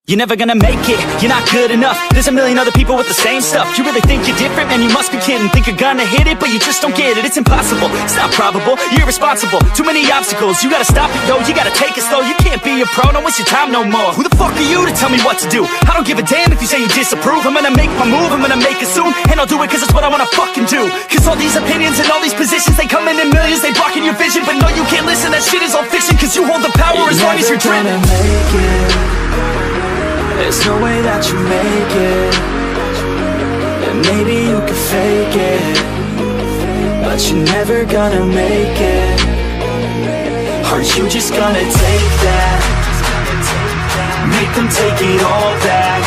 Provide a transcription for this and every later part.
You're never gonna make it, you're not good enough. There's a million other people with the same stuff. You really think you're different? Man, you must be kidding. Think you're gonna hit it, but you just don't get it. It's impossible, it's not probable, you're irresponsible. Too many obstacles, you gotta stop it, yo. You gotta take it slow, you can't be a pro. Don't waste your time no more. Who the fuck are you to tell me what to do? I don't give a damn if you say you disapprove. I'm gonna make my move, I'm gonna make it soon. And I'll do it cause it's what I wanna fucking do. Cause all these opinions and all these positions, they come in millions, they blocking your vision. But no, you can't listen, that shit is all fiction. Cause you hold the power as long as you're driven. There's no way that you make it. And maybe you can fake it, but you're never gonna make it. Are you just gonna take that? Make them take it all back.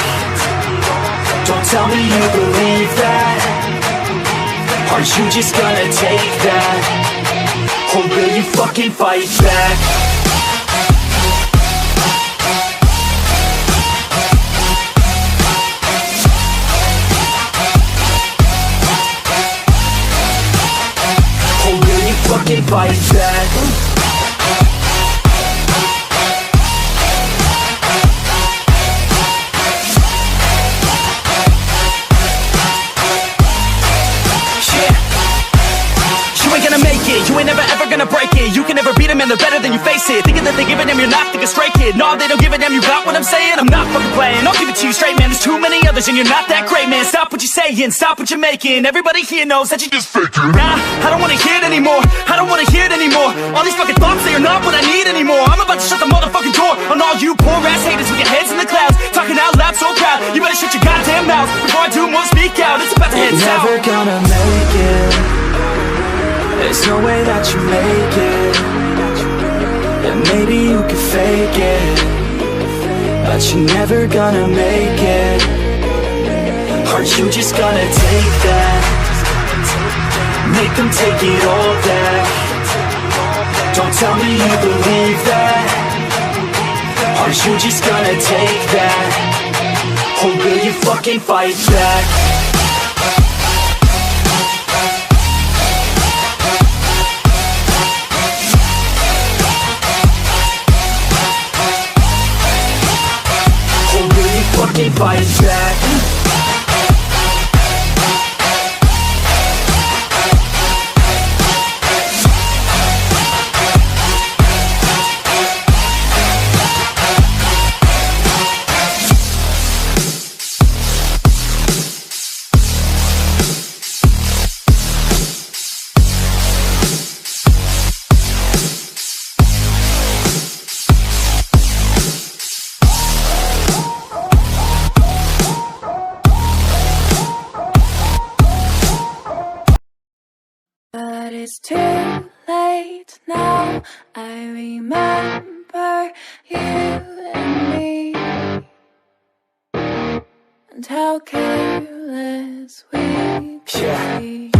Don't tell me you believe that. Are you just gonna take that? Or will you fucking fight back? Fucking fight back. You ain't gonna make it, you ain't never ever gonna break it. You can never beat them and they're better than you face it. Thinking that they give a damn, you're not, think a straight kid. No, they don't give a damn, you got what I'm saying? I'm not fucking playing, I'll give it to you straight, man. There's too many others and you're not that great, man. Stop what you're saying, stop what you're making. Everybody here knows that you just faking. Nah, I don't wanna hear it anymore, I don't wanna hear it anymore. All these fucking thoughts, they are not what I need anymore. I'm about to shut the motherfucking door on all you poor ass haters with your heads in the clouds, talking out loud so proud. You better shut your goddamn mouth before I do more speak out. It's about to head south. Never gonna make it. There's no way that you make it. And maybe you can fake it, but you're never gonna make it. Are you just gonna take that? Make them take it all back. Don't tell me you believe that. Are you just gonna take that? Or will you fucking fight back? Fucking fight back. But it's too late now. I remember you and me, and how careless we could be.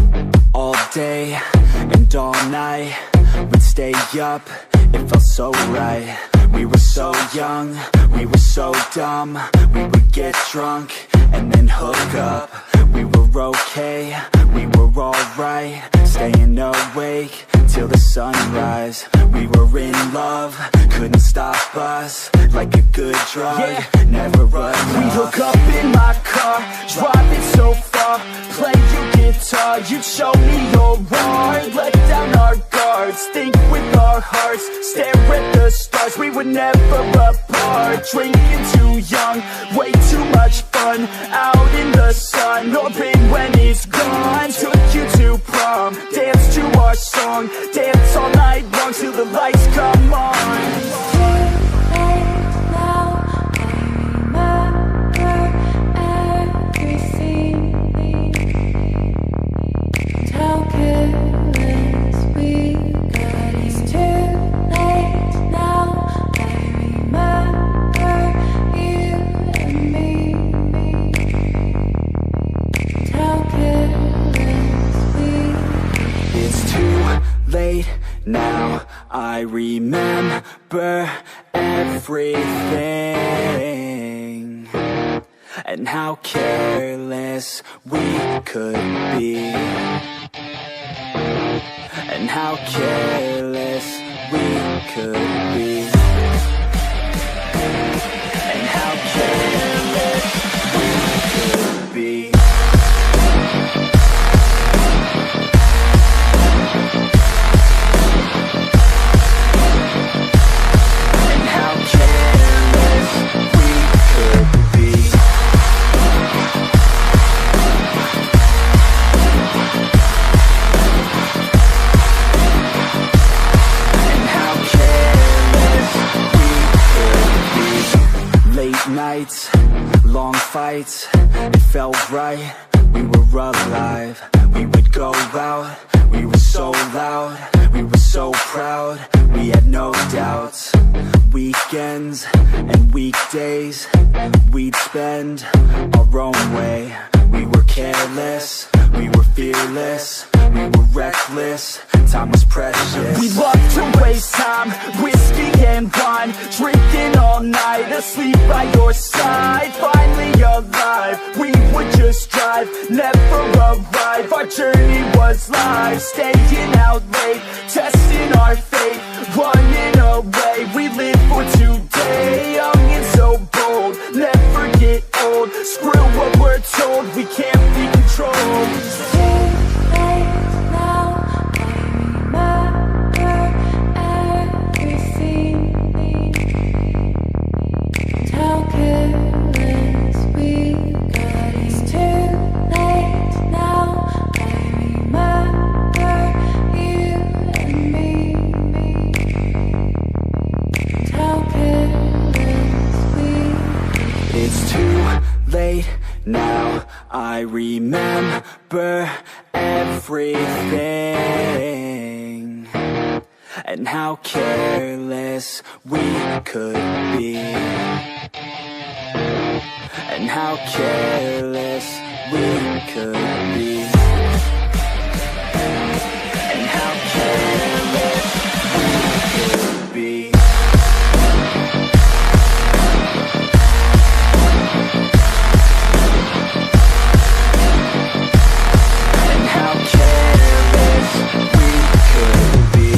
All day and all night, we'd stay up, it felt so right. We were so young, we were so dumb. We would get drunk and then hook up. We were okay, we were alright, staying awake till the sunrise. We were in love, couldn't stop us, like a good drug, never enough. We hook up in my car, driving so far, play your guitar, you'd show me your art. Let down our guards, think with our hearts, stare at the stars. We were never apart, drinking too young, way too much fun, out in the sun, no pain when it's gone. Took you to prom, dance to our song, dance all night long till the lights come on. Now I remember everything, and how careless we could be, and how careless we could be, and how careless nights, long fights, it felt right. We were alive, we would go out. We were so loud, we were so proud. We had no doubts. Weekends and weekdays, we'd spend our own way. We were careless, we were fearless, we were reckless. Time was precious. We loved to waste time, whiskey and wine, drinking all night, asleep by your side. Finally alive, we would just drive, never arrive. Our journey was live, staying out late, testing our fate, running away. We live for today, young and so bold, never get old. Screw what we're told, we can't be controlled. How careless we got. It's too late now. I remember you and me. How careless we. It's too late now. I remember everything. And how careless we could be. And how careless we could be. And how careless we could be. And how careless we could be.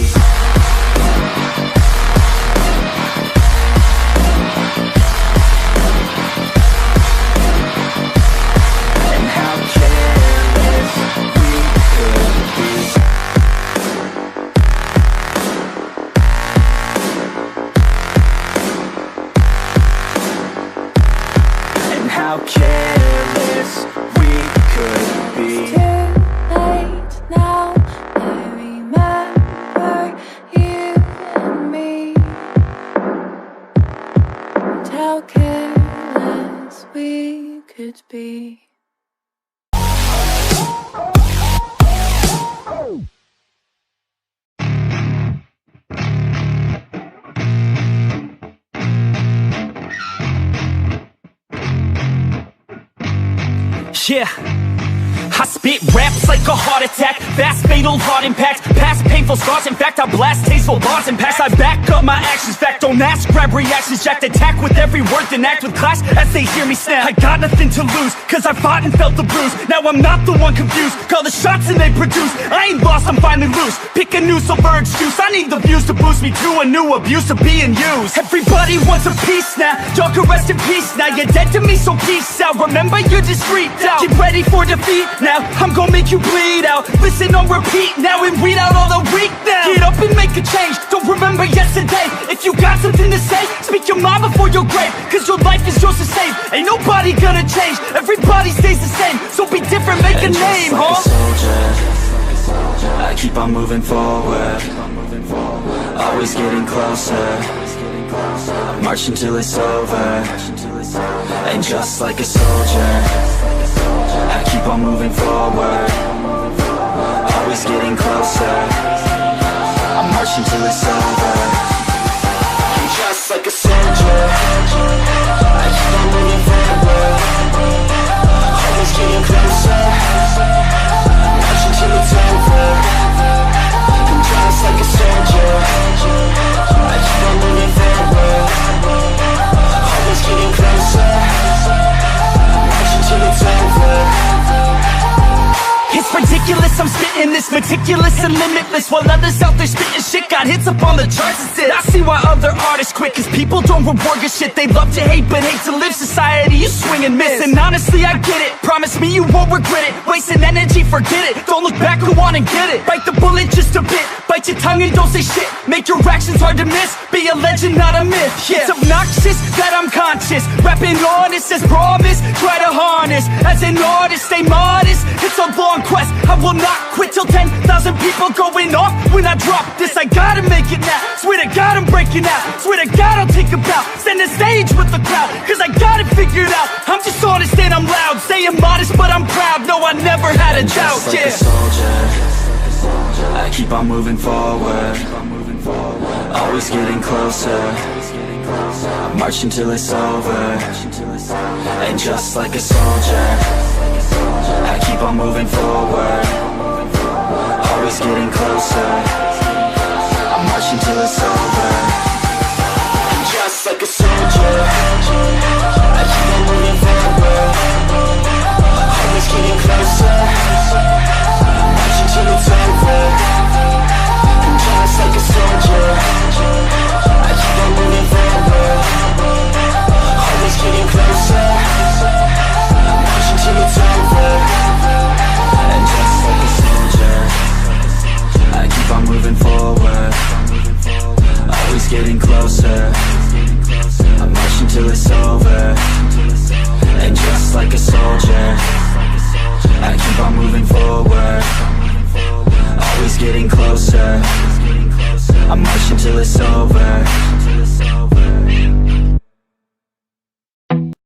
How careless we could be. It's too late now. I remember you and me. And how careless we could be. Yeah, I spit raps like a heart attack, fast fatal heart impacts, past painful scars. In fact, I blast tasteful bars and packs. I back up my actions, fact don't ask, grab reactions, jacked attack with every word, then act with class as they hear me snap. I got nothing to lose, cause I fought and felt the bruise. Now I'm not the one confused, call the shots and they produce. I ain't lost, I'm finally loose, pick a new silver excuse. I need the views to boost me to a new abuse of being used. Everybody wants a piece now, y'all can rest in peace now. You're dead to me, so peace out, remember you're discreet out. Get ready for defeat now, I'm gonna make you bleed out. Listen on repeat now and weed out all the weak now. Get up and make a change, don't remember yesterday. If you got something to say, speak your mind before your grave, cause your life is yours to save. Ain't nobody gonna change, everybody stays the same. So be different, make a name, like huh? a soldier, I keep on moving forward, always getting closer, marching till it's over. And just like a soldier, I keep on moving forward, always getting closer, I'm marching till it's over. And just like a soldier, I keep on moving forward, always getting closer, marching till it's over. And just like a soldier, I keep on moving forward, always getting closer, marching till it's over. It's ridiculous, I'm spitting this meticulous and limitless, while others out there spitting shit got hits up on the charts instead. I see why other artists quit, cause people don't reward good shit. They love to hate but hate to live. Society, you swing and miss. And honestly, I get it, promise me you won't regret it. Wasting energy, forget it, don't look back, go on and get it. Bite the bullet just a bit, bite your your tongue and don't say shit. Make your actions hard to miss. Be a legend, not a myth. Yeah. It's obnoxious that I'm conscious. Rapping honest as promise. Try to harness. As an artist, stay modest. It's a long quest. I will not quit till 10,000 people going off when I drop this. I gotta make it now. Swear to God I'm breaking out. Swear to God I'll take a bow. Stand the stage with the crowd, cause I got it figured out. I'm just honest and I'm loud. Say I'm modest but I'm proud. No, I never had a doubt. Just like a soldier, I keep on moving forward. Always getting closer. I march until it's over. And just like a soldier, I keep on moving forward. Always getting closer. I march until it's over. And just like a soldier, I keep on moving forward. Always getting closer. I march until it's over. And just like a soldier, I keep on moving forward. Always getting closer. I march until it's over. And just like a soldier, I keep on moving forward. Always getting closer. I march until it's over. And just like a soldier, I keep on moving forward. Always getting closer. I march until it's over.